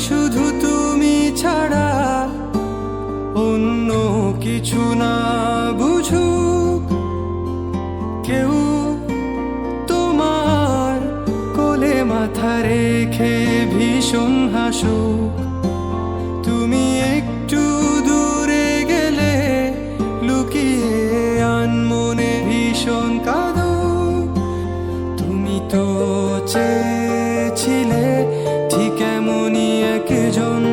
শুধু তুমি ছাড়া অন্য কিছু না বুঝুক কেউ, তোমার কোলে মাথা রেখে ভীষণ হাসুক। তুমি একটু দূরে গেলে লুকিয়ে আনমনে ভীষণ কাঁদুক। তুমি তো চেয়েছিলে ঠিক এমনই একজন,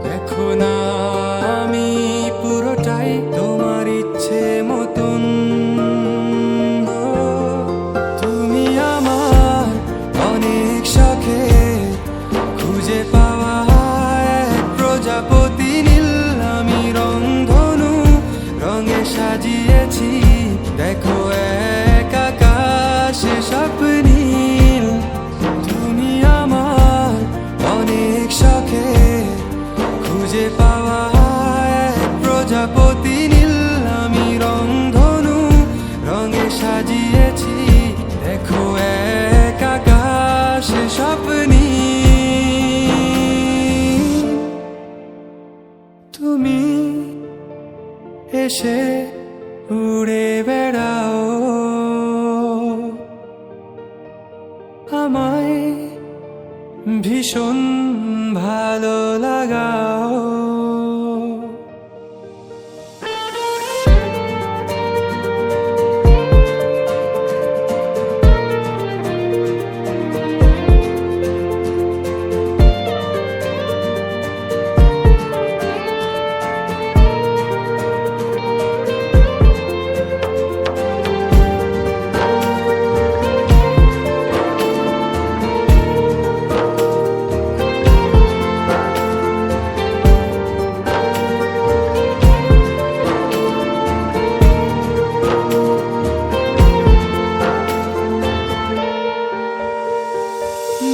দেখো না আমি পুরোটাই তোমার ইচ্ছে মতন। তুমি আমার অনেক শখে খুঁজে পাওয়া এক প্রজাপতি নীল, আমি রংধনু রঙে সাজিয়েছি, দেখো এক আকাশে স্বপ্নীল। তুমি আমার অনেক শখে খুঁজে পাওয়া এক প্রজাপতি নীল, আমি রংধনু রঙে সাজিয়েছি, দেখো এক আকাশে স্বপ্নীল। তুমি এসে উড়ে বেড়াও, আমায় ভীষণ ভালো লাগাও।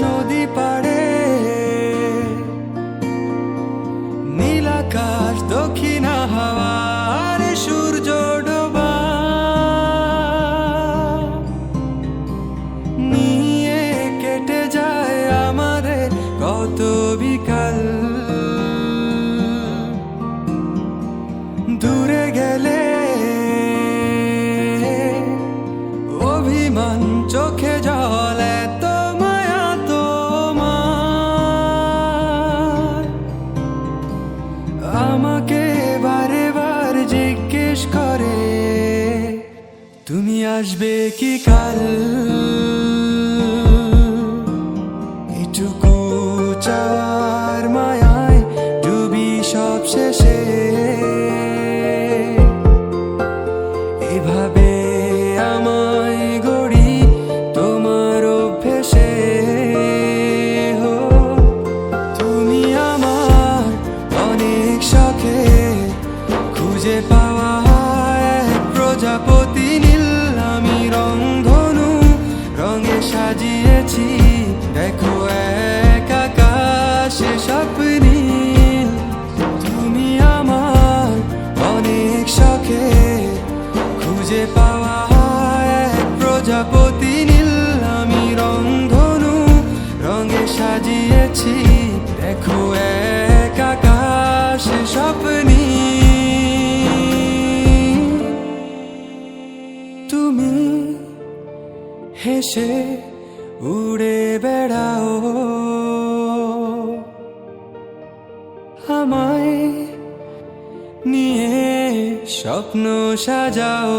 নদী পাড়ে নীল আকাশ, দক্ষিণা হাওয়া আর সূর্য ডোবা নিয়ে কেটে যায় আমাদের কত বিকাল। দূরে গেলে অভিমান, চোখে জল, এত মায়া তোমার। আমাকে বারে বার জিজ্ঞেস করে তুমি আসবে কি কাল। এটুকু চাওয়ার মায়ায় ডুবি সব শেষে, এভাবে আমায় গড়ি তোমার অভ্যেসে। তুমি আমার অনেক শখে খুঁজে পাওয়া এক প্রজাপতি নীল, আমি রংধনু রঙে সাজিয়েছি, দেখো এক আকাশে স্বপ্নীল। তুমি আমার অনেক শখে খুঁজে পাওয়া এক প্রজাপতি নীল, আমি রংধনু রঙে সাজিয়েছি, দেখো এক আকাশে স্বপ্নীল। তুমি হেসে উড়ে বেড়াও, আমায় নিয়ে স্বপ্ন সাজাও।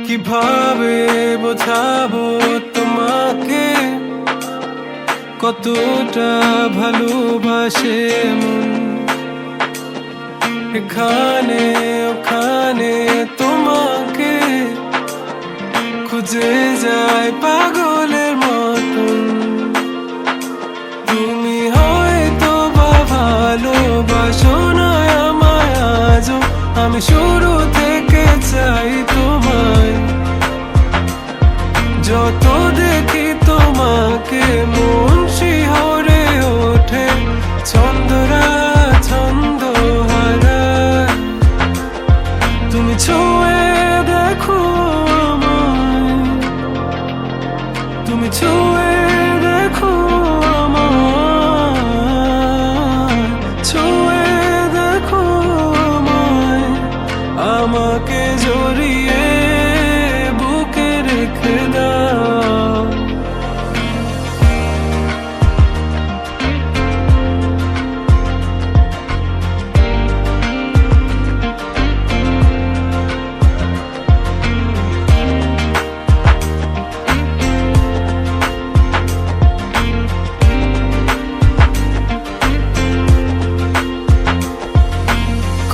কিভাবে বোঝাবো তোমাকে কতটা ভালোবাসে মন, এখানে ওখানে তোমাকে খুঁজে যায় পাগলের মতন। তুমি হয়তো বা ভালোবাসো না আমায় আজও, আমি শুরু থেকে চাই তোমায়, যত দেখি তোমাকে মন শিহরে ওঠে, ছন্দরা ছন্দ হারায়। তুমি ছুঁয়ে দেখো আমায়, তুমি ছুঁয়ে দেখো আমায়, ছুঁয়ে দেখো আমায়, আমাকে জড়িয়ে বুকে রেখে দাও।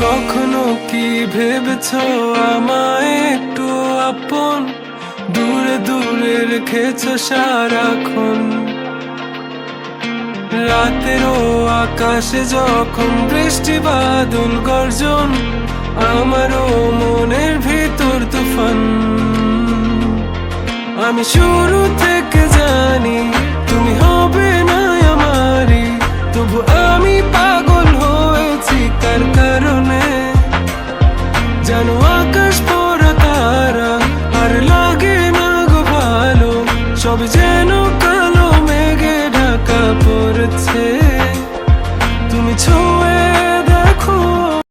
কখনো কি ভেবেছ আমায় একটু আপন, দূরে দূরে রেখেছ সারাক্ষণ। রাতেরও আকাশে যখন বৃষ্টি বাদল গর্জন, আমারও মনের ভিতর তুফান। আমি শুরু থেকে জানি